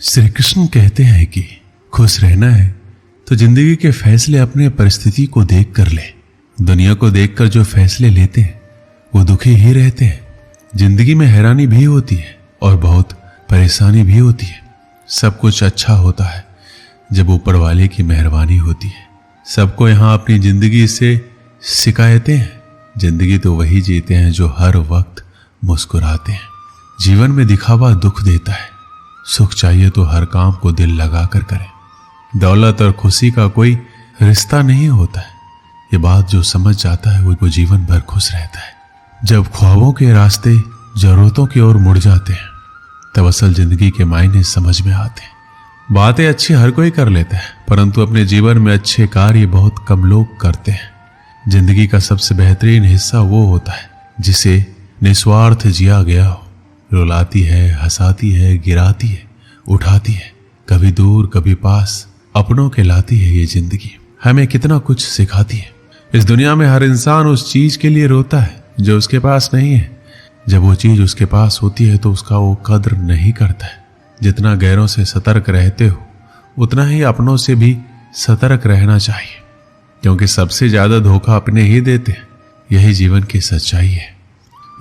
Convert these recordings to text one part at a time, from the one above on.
श्री कृष्ण कहते हैं कि खुश रहना है तो जिंदगी के फैसले अपने परिस्थिति को देख कर ले। दुनिया को देखकर जो फैसले लेते हैं वो दुखी ही रहते हैं। जिंदगी में हैरानी भी होती है और बहुत परेशानी भी होती है। सब कुछ अच्छा होता है जब ऊपर वाले की मेहरबानी होती है। सबको यहाँ अपनी जिंदगी से शिकायतें हैं। जिंदगी तो वही जीते हैं जो हर वक्त मुस्कुराते हैं। जीवन में दिखावा दुख देता है। सुख चाहिए तो हर काम को दिल लगाकर करें। दौलत और खुशी का कोई रिश्ता नहीं होता है। ये बात जो समझ जाता है वो जीवन भर खुश रहता है। जब ख्वाबों के रास्ते जरूरतों की ओर मुड़ जाते हैं तब असल जिंदगी के मायने समझ में आते हैं। बातें अच्छी हर कोई कर लेता है परंतु अपने जीवन में अच्छे कार्य बहुत कम लोग करते हैं। जिंदगी का सबसे बेहतरीन हिस्सा वो होता है जिसे निस्वार्थ जिया गया हो। रुलाती है, हंसाती है, गिराती है, उठाती है, कभी दूर कभी पास अपनों के लाती है। ये जिंदगी हमें कितना कुछ सिखाती है। इस दुनिया में हर इंसान उस चीज के लिए रोता है जो उसके पास नहीं है। जब वो चीज उसके पास होती है तो उसका वो कद्र नहीं करता है। जितना गैरों से सतर्क रहते हो उतना ही अपनों से भी सतर्क रहना चाहिए, क्योंकि सबसे ज्यादा धोखा अपने ही देते हैं। यही जीवन की सच्चाई है।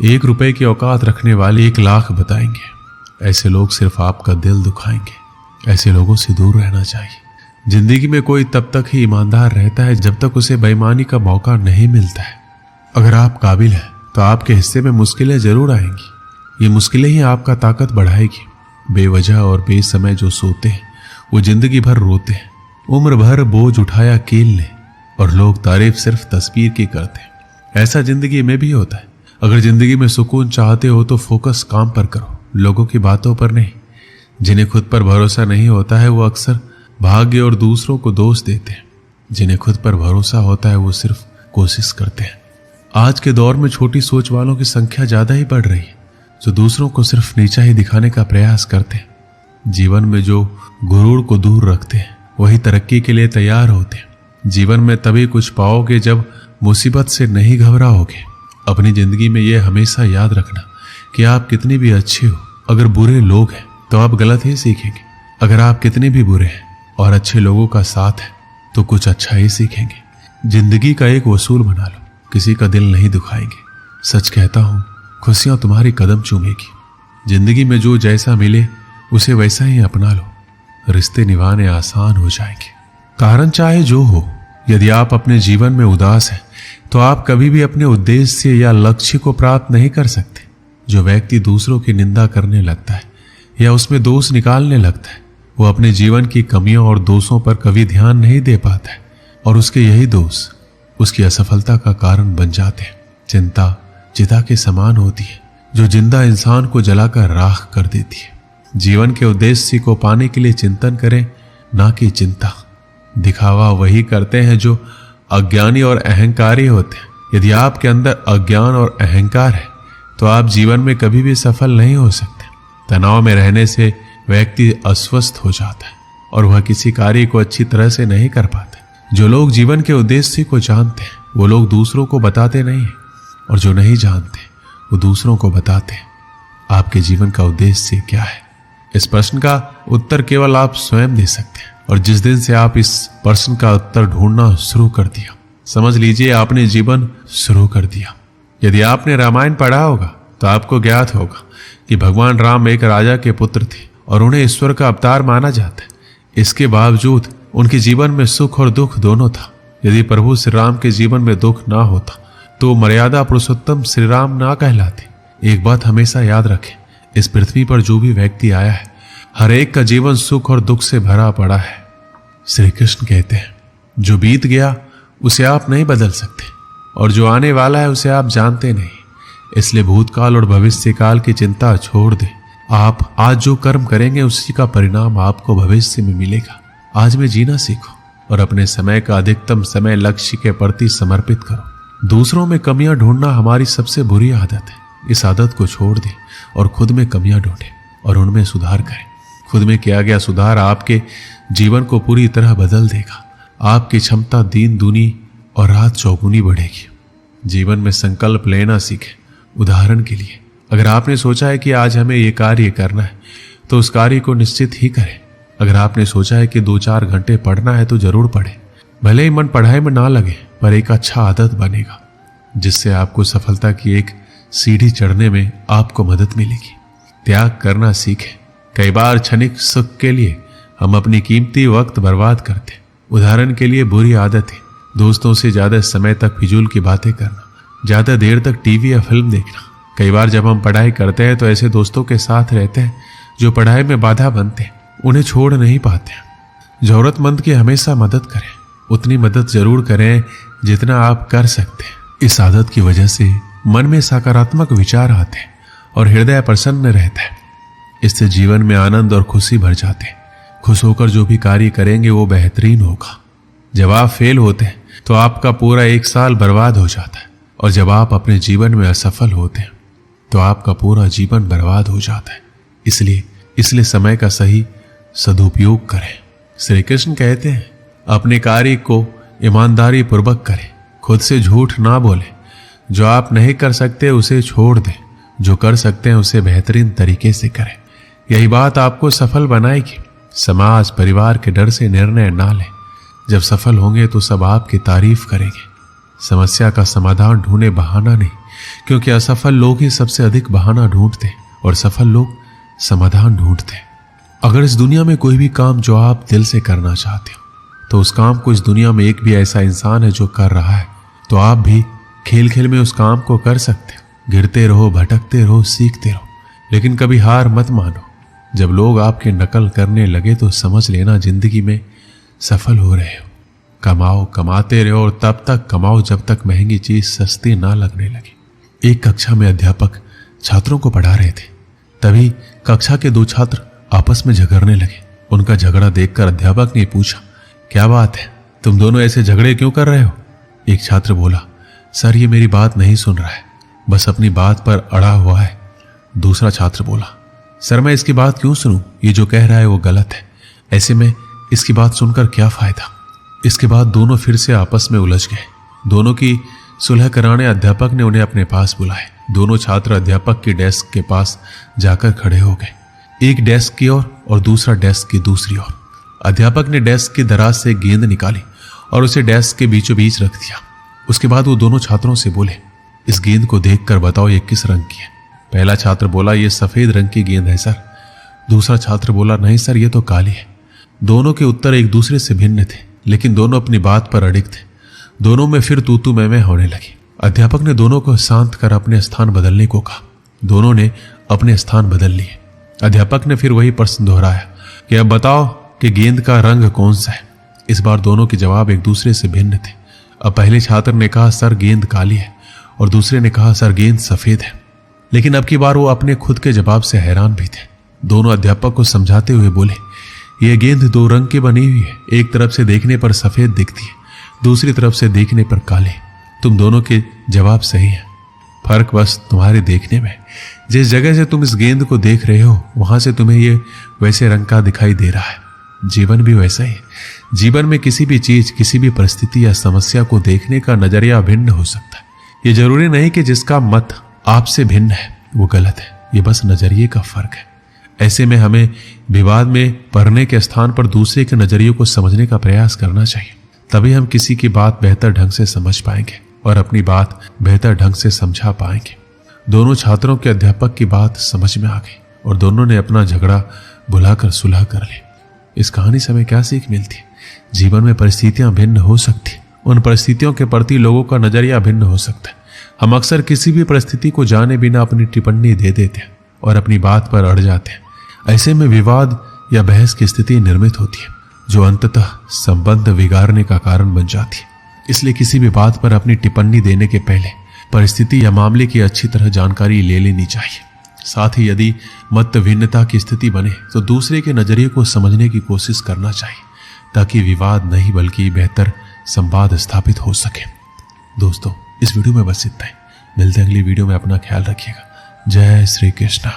1 रुपए की औकात रखने वाले 1 लाख बताएंगे। ऐसे लोग सिर्फ आपका दिल दुखाएंगे। ऐसे लोगों से दूर रहना चाहिए। जिंदगी में कोई तब तक ही ईमानदार रहता है जब तक उसे बेईमानी का मौका नहीं मिलता है। अगर आप काबिल हैं तो आपके हिस्से में मुश्किलें जरूर आएंगी। ये मुश्किलें ही आपका ताकत बढ़ाएगी। बेवजह और बेसमय जो सोते हैं वो जिंदगी भर रोते हैं। उम्र भर बोझ उठाया कील ने और लोग तारीफ सिर्फ तस्वीर की करते हैं। ऐसा जिंदगी में भी होता है। अगर जिंदगी में सुकून चाहते हो तो फोकस काम पर करो, लोगों की बातों पर नहीं। जिन्हें खुद पर भरोसा नहीं होता है वो अक्सर भाग्य और दूसरों को दोष देते हैं। जिन्हें खुद पर भरोसा होता है वो सिर्फ कोशिश करते हैं। आज के दौर में छोटी सोच वालों की संख्या ज्यादा ही बढ़ रही है, जो दूसरों को सिर्फ नीचा ही दिखाने का प्रयास करते हैं। जीवन में जो गुरूर को दूर रखते हैं वही तरक्की के लिए तैयार होते हैं। जीवन में तभी कुछ पाओगे जब मुसीबत से नहीं घबराओगे। अपनी जिंदगी में यह हमेशा याद रखना कि आप कितने भी अच्छे हो, अगर बुरे लोग हैं तो आप गलत ही सीखेंगे। अगर आप कितने भी बुरे हैं और अच्छे लोगों का साथ है तो कुछ अच्छा ही सीखेंगे। जिंदगी का एक वसूल बना लो, किसी का दिल नहीं दुखाएंगे। सच कहता हूं, खुशियां तुम्हारी कदम चूमेगी। जिंदगी में जो जैसा मिले उसे वैसा ही अपना लो। रिश्ते निभाने आसान हो जाएंगे। कारण चाहे जो हो, यदि आप अपने जीवन में उदास हैं तो आप कभी भी अपने उद्देश्य या लक्ष्य को प्राप्त नहीं कर सकते। जो व्यक्ति दूसरों की निंदा करने लगता है या उसमें दोष निकालने लगता है वो अपने जीवन की कमियों और दोषों पर कभी ध्यान नहीं दे पाता है और उसके यही दोष उसकी असफलता का कारण बन जाते हैं। चिंता चिता के समान होती है जो जिंदा इंसान को जलाकर राख कर देती है। जीवन के उद्देश्य को पाने के लिए चिंतन करें, ना कि चिंता। दिखावा वही करते हैं जो अज्ञानी और अहंकारी होते हैं। यदि आपके अंदर अज्ञान और अहंकार है तो आप जीवन में कभी भी सफल नहीं हो सकते। तनाव में रहने से व्यक्ति अस्वस्थ हो जाता है और वह किसी कार्य को अच्छी तरह से नहीं कर पाता। जो लोग जीवन के उद्देश्य को जानते हैं वो लोग दूसरों को बताते नहीं हैं, और जो नहीं जानते वो दूसरों को बताते हैं। आपके जीवन का उद्देश्य क्या है? इस प्रश्न का उत्तर केवल आप स्वयं दे सकते हैं। और जिस दिन से आप इस प्रश्न का उत्तर ढूंढना शुरू कर दिया, समझ लीजिए आपने जीवन शुरू कर दिया। यदि आपने रामायण पढ़ा होगा तो आपको ज्ञात होगा कि भगवान राम एक राजा के पुत्र थे और उन्हें ईश्वर का अवतार माना जाता है। इसके बावजूद उनके जीवन में सुख और दुख दोनों था। यदि प्रभु श्री राम के जीवन में दुख ना होता तो मर्यादा पुरुषोत्तम श्री राम ना कहलाते। एक बात हमेशा याद रखें, इस पृथ्वी पर जो भी व्यक्ति आया है हर एक का जीवन सुख और दुख से भरा पड़ा है। श्री कृष्ण कहते हैं जो बीत गया उसे आप नहीं बदल सकते और जो आने वाला है उसे आप जानते नहीं। इसलिए भूतकाल और भविष्य काल की चिंता छोड़ दें। आप आज जो कर्म करेंगे उसी का परिणाम आपको भविष्य में मिलेगा। आज में जीना सीखो और अपने समय का अधिकतम समय लक्ष्य के प्रति समर्पित करो। दूसरों में कमियां ढूंढना हमारी सबसे बुरी आदत है। इस आदत को छोड़ दें और खुद में कमियां ढूंढें और उनमें सुधार करें। खुद में किया गया सुधार आपके जीवन को पूरी तरह बदल देगा। आपकी क्षमता दिन दूनी और रात चौगुनी बढ़ेगी। जीवन में संकल्प लेना सीखें। उदाहरण के लिए, अगर आपने सोचा है कि आज हमें ये कार्य करना है तो उस कार्य को निश्चित ही करें। अगर आपने सोचा है कि 2-4 घंटे पढ़ना है तो जरूर पढ़ें। भले ही मन पढ़ाई में ना लगे, पर एक अच्छा आदत बनेगा जिससे आपको सफलता की एक सीढ़ी चढ़ने में आपको मदद मिलेगी। त्याग करना सीखें। कई बार क्षणिक सुख के लिए हम अपनी कीमती वक्त बर्बाद करते हैं। उदाहरण के लिए बुरी आदतें, दोस्तों से ज्यादा समय तक फिजूल की बातें करना, ज्यादा देर तक टीवी या फिल्म देखना। कई बार जब हम पढ़ाई करते हैं तो ऐसे दोस्तों के साथ रहते हैं जो पढ़ाई में बाधा बनते हैं, उन्हें छोड़ नहीं पाते। जरूरतमंद की हमेशा मदद करें, उतनी मदद जरूर करें जितना आप कर सकते हैं। इस आदत की वजह से मन में सकारात्मक विचार आते हैं और हृदय प्रसन्न रहता है। इससे जीवन में आनंद और खुशी भर जाते हैं। खुश होकर जो भी कार्य करेंगे वो बेहतरीन होगा। जब आप फेल होते हैं तो आपका पूरा 1 साल बर्बाद हो जाता है, और जब आप अपने जीवन में असफल होते हैं तो आपका पूरा जीवन बर्बाद हो जाता है। इसलिए समय का सही सदुपयोग करें। श्री कृष्ण कहते हैं, अपने कार्य को ईमानदारी पूर्वक करें, खुद से झूठ ना बोलें। जो आप नहीं कर सकते उसे छोड़ दें, जो कर सकते हैं उसे बेहतरीन तरीके से करें। यही बात आपको सफल बनाएगी। समाज परिवार के डर से निर्णय ना लें। जब सफल होंगे तो सब आपकी तारीफ करेंगे। समस्या का समाधान ढूंढे, बहाना नहीं, क्योंकि असफल लोग ही सबसे अधिक बहाना ढूंढते और सफल लोग समाधान ढूंढते। अगर इस दुनिया में कोई भी काम जो आप दिल से करना चाहते हो, तो उस काम को इस दुनिया में एक भी ऐसा इंसान है जो कर रहा है, तो आप भी खेल खेल में उस काम को कर सकते हो। गिरते रहो, भटकते रहो, सीखते रहो, लेकिन कभी हार मत मानो। जब लोग आपकी नकल करने लगे तो समझ लेना जिंदगी में सफल हो रहे हो। कमाओ, कमाते रहो और तब तक कमाओ जब तक महंगी चीज सस्ती ना लगने लगे। एक कक्षा में अध्यापक छात्रों को पढ़ा रहे थे। तभी कक्षा के 2 छात्र आपस में झगड़ने लगे। उनका झगड़ा देखकर अध्यापक ने पूछा, क्या बात है, तुम दोनों ऐसे झगड़े क्यों कर रहे हो? एक छात्र बोला, सर ये मेरी बात नहीं सुन रहा है, बस अपनी बात पर अड़ा हुआ है। दूसरा छात्र बोला, सर मैं इसकी बात क्यों सुनूं, ये जो कह रहा है वो गलत है, ऐसे में इसकी बात सुनकर क्या फायदा। इसके बाद दोनों फिर से आपस में उलझ गए। दोनों की सुलह कराने अध्यापक ने उन्हें अपने पास बुलाए। दोनों छात्र अध्यापक की डेस्क के पास जाकर खड़े हो गए, एक डेस्क की ओर और दूसरा डेस्क की दूसरी ओर। अध्यापक ने डेस्क की दराज से गेंद निकाली और उसे डेस्क के बीचों बीच रख दिया। उसके बाद वो दोनों छात्रों से बोले, इस गेंद को देखकर बताओ ये किस रंग की है। पहला छात्र बोला, ये सफेद रंग की गेंद है सर। दूसरा छात्र बोला, नहीं सर ये तो काली है। दोनों के उत्तर एक दूसरे से भिन्न थे, लेकिन दोनों अपनी बात पर अडिग थे। दोनों में फिर तू मैं होने लगी। अध्यापक ने दोनों को शांत कर अपने स्थान बदलने को कहा। दोनों ने अपने स्थान बदल लिए। अध्यापक ने फिर वही प्रश्न दोहराया कि अब बताओ कि गेंद का रंग कौन सा है। इस बार दोनों के जवाब एक दूसरे से भिन्न थे। अब पहले छात्र ने कहा, सर गेंद काली है, और दूसरे ने कहा, सर गेंद सफेद है। लेकिन अब की बार वो अपने खुद के जवाब से हैरान भी थे। दोनों अध्यापक को समझाते हुए बोले, यह गेंद 2 रंग की बनी हुई है, एक तरफ से देखने पर सफेद दिखती है, दूसरी तरफ से देखने पर काले। तुम दोनों के जवाब सही है, फर्क बस तुम्हारे देखने में। जिस जगह से तुम इस गेंद को देख रहे हो वहां से तुम्हें ये वैसे रंग का दिखाई दे रहा है। जीवन भी वैसा ही है। जीवन में किसी भी चीज, किसी भी परिस्थिति या समस्या को देखने का नजरिया भिन्न हो सकता है। ये जरूरी नहीं कि जिसका मत आपसे भिन्न है वो गलत है, ये बस नजरिए का फर्क है। ऐसे में हमें विवाद में पढ़ने के स्थान पर दूसरे के नजरिए को समझने का प्रयास करना चाहिए। तभी हम किसी की बात बेहतर ढंग से समझ पाएंगे और अपनी बात बेहतर ढंग से समझा पाएंगे। दोनों छात्रों के अध्यापक की बात समझ में आ गई और दोनों ने अपना झगड़ा भुलाकर सुलह कर ली। इस कहानी से हमें क्या सीख मिलती है? जीवन में परिस्थितियां भिन्न हो सकती, उन परिस्थितियों के प्रति लोगों का नजरिया भिन्न हो सकता है। हम अक्सर किसी भी परिस्थिति को जाने बिना अपनी टिप्पणी दे देते हैं और अपनी बात पर अड़ जाते हैं। ऐसे में विवाद या बहस की स्थिति निर्मित होती है जो अंततः संबंध बिगाड़ने का कारण बन जाती है। इसलिए किसी भी बात पर अपनी टिप्पणी देने के पहले परिस्थिति या मामले की अच्छी तरह जानकारी ले लेनी चाहिए। साथ ही यदि मत भिन्नता की स्थिति बने तो दूसरे के नजरिए को समझने की कोशिश करना चाहिए ताकि विवाद नहीं बल्कि बेहतर संवाद स्थापित हो सके। दोस्तों इस वीडियो में बस इतना ही। मिलते हैं अगली वीडियो में। अपना ख्याल रखिएगा। जय श्री कृष्ण।